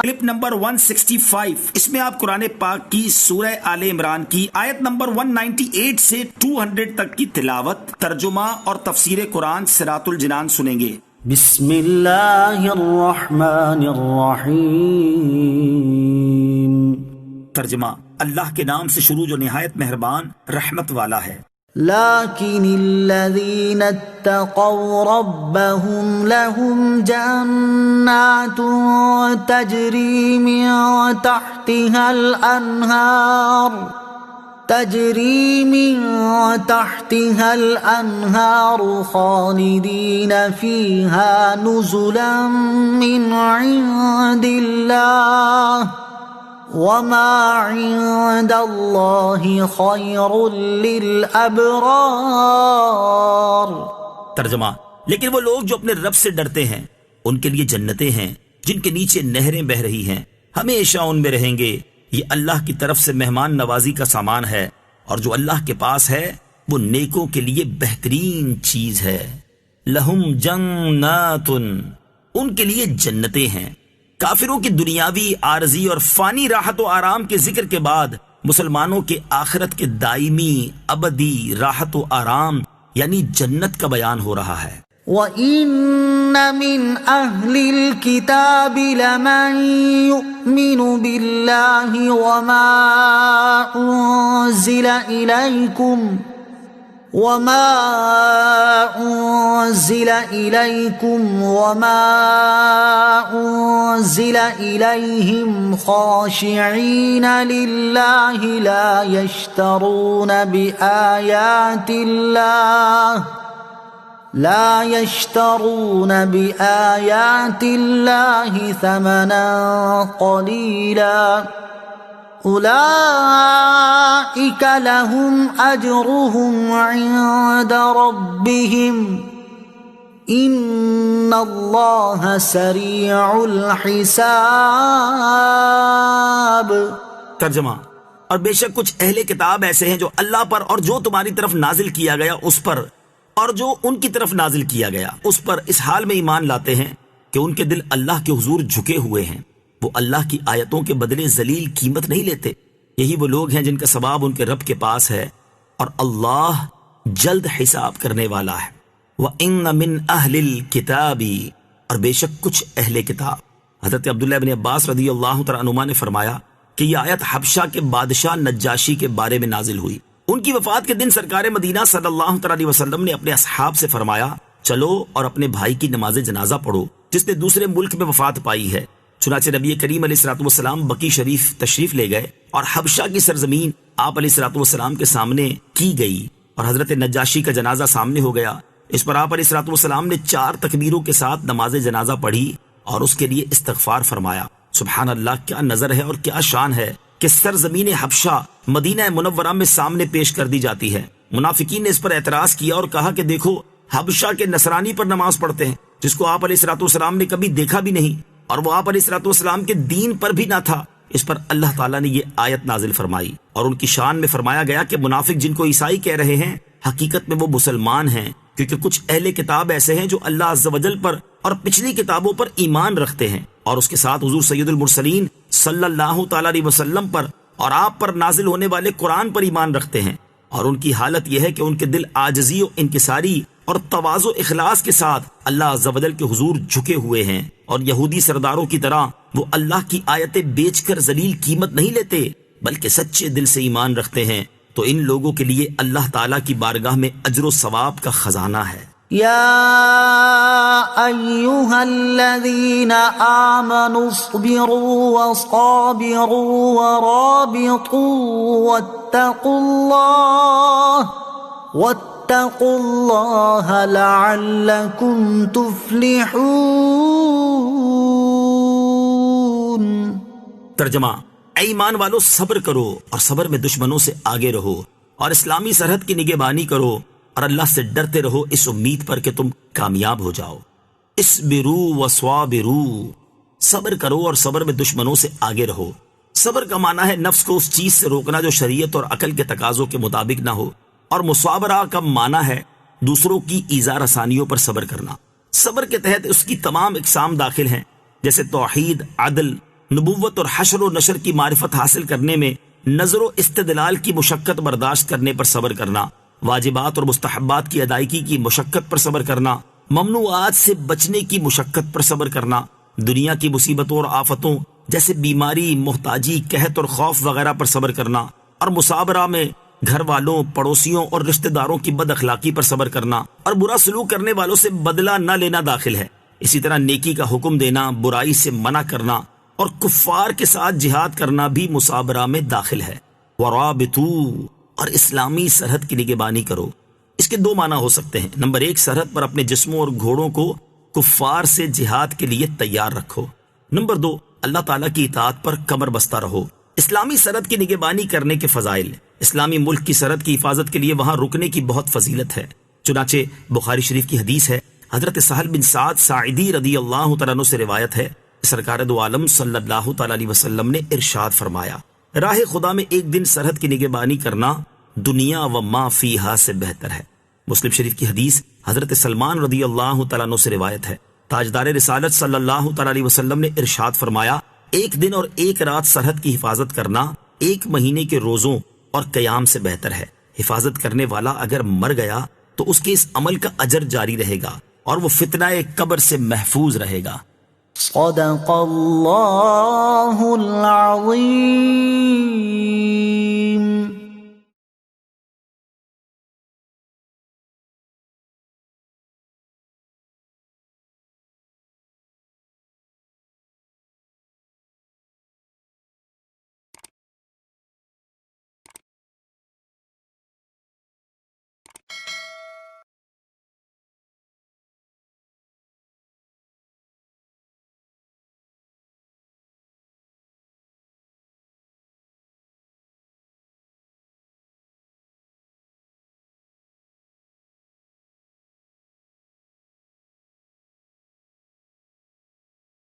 Clip number 165، اس میں آپ قرآن پاک کی سورہ آل عمران کی آیت نمبر 198 سے 200 تک کی تلاوت، ترجمہ اور تفسیر قرآن صراط الجنان سنیں گے۔ بسم اللہ الرحمن الرحیم۔ ترجمہ، اللہ کے نام سے شروع جو نہایت مہربان رحمت والا ہے۔ لیکن الذین اتقوا ربهم لهم جنات تجری من تحتها الانہار خالدین فیہا نزلا من عند اللہ وما عند اللہ خیر للابرار۔ ترجمہ، لیکن وہ لوگ جو اپنے رب سے ڈرتے ہیں ان کے لیے جنتیں ہیں جن کے نیچے نہریں بہہ رہی ہیں، ہمیشہ ان میں رہیں گے، یہ اللہ کی طرف سے مہمان نوازی کا سامان ہے، اور جو اللہ کے پاس ہے وہ نیکوں کے لیے بہترین چیز ہے۔ لہم جنات، ان کے لیے جنتیں ہیں۔ کافروں کی دنیاوی، عارضی اور فانی راحت و آرام کے ذکر کے بعد مسلمانوں کے آخرت کے دائمی ابدی راحت و آرام یعنی جنت کا بیان ہو رہا ہے۔ وَإِنَّ مِنْ أَهْلِ الْكِتَابِ لَمَنْ يُؤْمِنُ بِاللَّهِ وَمَا أُنزِلَ إِلَيْكُمْ وَمَا أُنزِلَ إِلَيْهِمْ خَاشِعِينَ لِلَّهِ لَا يَشْتَرُونَ بِآيَاتِ اللَّهِ ثَمَنًا قَلِيلًا أُولَئِكَ لَهُمْ أَجْرُهُمْ عِندَ رَبِّهِمْ إِنَّ اللَّهَ سَرِيعُ الْحِسَابِ۔ ترجمہ، اور بے شک کچھ اہل کتاب ایسے ہیں جو اللہ پر اور جو تمہاری طرف نازل کیا گیا اس پر اور جو ان کی طرف نازل کیا گیا اس پر اس حال میں ایمان لاتے ہیں کہ ان کے دل اللہ کے حضور جھکے ہوئے ہیں، وہ اللہ کی آیتوں کے بدلے ذلیل قیمت نہیں لیتے۔ یہی وہ لوگ ہیں جن کا ثواب ان کے رب کے پاس ہے اور اللہ جلد حساب کرنے والا ہے۔ وَإِنَّ مِنْ أَهْلِ الْكِتَابِ، اور بے شک کچھ اہل کتاب۔ حضرت عبداللہ بن عباس رضی اللہ تعالیٰ عنہما نے فرمایا کہ یہ آیت حبشہ کے بادشاہ نجاشی کے بارے میں نازل ہوئی۔ ان کی وفات کے دن سرکار مدینہ صلی اللہ علیہ وسلم نے اپنے اصحاب سے فرمایا، چلو اور اپنے بھائی کی نماز جنازہ پڑھو جس نے دوسرے ملک میں وفات پائی ہے۔ چنانچہ نبی کریم علیہ الصلوۃ والسلام بقیع شریف تشریف لے گئے اور حبشہ کی سرزمین آپ علیہ الصلوۃ والسلام کے سامنے کی گئی اور حضرت نجاشی کا جنازہ سامنے ہو گیا۔ اس پر آپ علیہ الصلوۃ والسلام نے 4 تکبیروں کے ساتھ نماز جنازہ پڑھی اور اس کے لیے استغفار فرمایا۔ سبحان اللہ، کیا نظر ہے اور کیا شان ہے کہ سرزمین حبشہ مدینہ منورہ میں سامنے پیش کر دی جاتی ہے۔ منافقین نے اس پر اعتراض کیا اور کہا کہ دیکھو، حبشہ کے نصرانی پر نماز پڑھتے ہیں جس کو آپ علیہ الصلوۃ والسلام نے کبھی دیکھا بھی نہیں اور وہ آپ علیہ الصلوۃ والسلام کے دین پر بھی نہ تھا۔ اس پر اللہ تعالیٰ نے یہ آیت نازل فرمائی اور ان کی شان میں فرمایا گیا کہ منافق جن کو عیسائی کہہ رہے ہیں حقیقت میں وہ مسلمان ہیں، کیونکہ کچھ اہل کتاب ایسے ہیں جو اللہ عز و جل پر اور پچھلی کتابوں پر ایمان رکھتے ہیں اور اس کے ساتھ حضور سید المرسلین صلی اللہ تعالیٰ علیہ وسلم پر اور آپ پر نازل ہونے والے قرآن پر ایمان رکھتے ہیں، اور ان کی حالت یہ ہے کہ ان کے دل عاجزی و انکساری اور تواضع و اخلاص کے ساتھ اللہ عز و جل کے حضور جھکے ہوئے ہیں، اور یہودی سرداروں کی طرح وہ اللہ کی آیتیں بیچ کر ذلیل قیمت نہیں لیتے بلکہ سچے دل سے ایمان رکھتے ہیں، تو ان لوگوں کے لیے اللہ تعالیٰ کی بارگاہ میں اجر و ثواب کا خزانہ ہے۔ یا ایھا الذین آمنوا اصبروا وصابروا ورابطوا واتقوا اللہ لعلکم تفلحون۔ ترجمہ، اے ایمان والو، صبر کرو اور صبر میں دشمنوں سے آگے رہو اور اسلامی سرحد کی نگہبانی کرو اور اللہ سے ڈرتے رہو اس امید پر کہ تم کامیاب ہو جاؤ۔ اصبروا وصابروا، صبر کرو اور صبر میں دشمنوں سے آگے رہو۔ صبر کا معنی ہے نفس کو اس چیز سے روکنا جو شریعت اور عقل کے تقاضوں کے مطابق نہ ہو، اور مصابرہ کا معنی ہے دوسروں کی ایذا رسانیوں پر صبر کرنا۔ صبر کے تحت اس کی تمام اقسام داخل ہیں، جیسے توحید، عدل، نبوت اور حشر و نشر کی معرفت حاصل کرنے میں نظر و استدلال کی مشقت برداشت کرنے پر صبر کرنا، واجبات اور مستحبات کی ادائیگی کی مشقت پر صبر کرنا، ممنوعات سے بچنے کی مشقت پر صبر کرنا، دنیا کی مصیبتوں اور آفتوں جیسے بیماری، محتاجی، قحط اور خوف وغیرہ پر صبر کرنا، اور مصابرہ میں گھر والوں، پڑوسیوں اور رشتہ داروں کی بد اخلاقی پر صبر کرنا اور برا سلوک کرنے والوں سے بدلہ نہ لینا داخل ہے۔ اسی طرح نیکی کا حکم دینا، برائی سے منع کرنا اور کفار کے ساتھ جہاد کرنا بھی مصابرہ میں داخل ہے۔ وَرَابِطُوا، اور اسلامی سرحد کی نگہبانی کرو۔ اس کے دو معنی ہو سکتے ہیں۔ نمبر ایک، سرحد پر اپنے جسموں اور گھوڑوں کو کفار سے جہاد کے لیے تیار رکھو۔ نمبر دو، اللہ تعالیٰ کی اطاعت پر کمر بستہ رہو۔ اسلامی سرحد کی نگہبانی کرنے کے فضائل۔ اسلامی ملک کی سرحد کی حفاظت کے لیے وہاں رکنے کی بہت فضیلت ہے۔ چنانچہ بخاری شریف کی حدیث ہے، حضرت سہل بن سعد ساعدی رضی اللہ تعالیٰ عنہ سے روایت ہے، سرکار دو عالم صلی اللہ تعالیٰ علیہ وسلم نے ارشاد فرمایا، راہ خدا میں ایک دن سرحد کی نگہبانی کرنا دنیا و ما فیہا سے بہتر ہے۔ مسلم شریف کی حدیث حضرت سلمان رضی اللہ تعالیٰ عنہ سے روایت ہے، تاجدار رسالت صلی اللہ تعالیٰ علیہ وسلم نے ارشاد فرمایا، ایک دن اور ایک رات سرحد کی حفاظت کرنا 1 مہینے کے روزوں اور قیام سے بہتر ہے۔ حفاظت کرنے والا اگر مر گیا تو اس کے اس عمل کا اجر جاری رہے گا اور وہ فتنہ قبر سے محفوظ رہے گا۔ صدق اللہ العظیم۔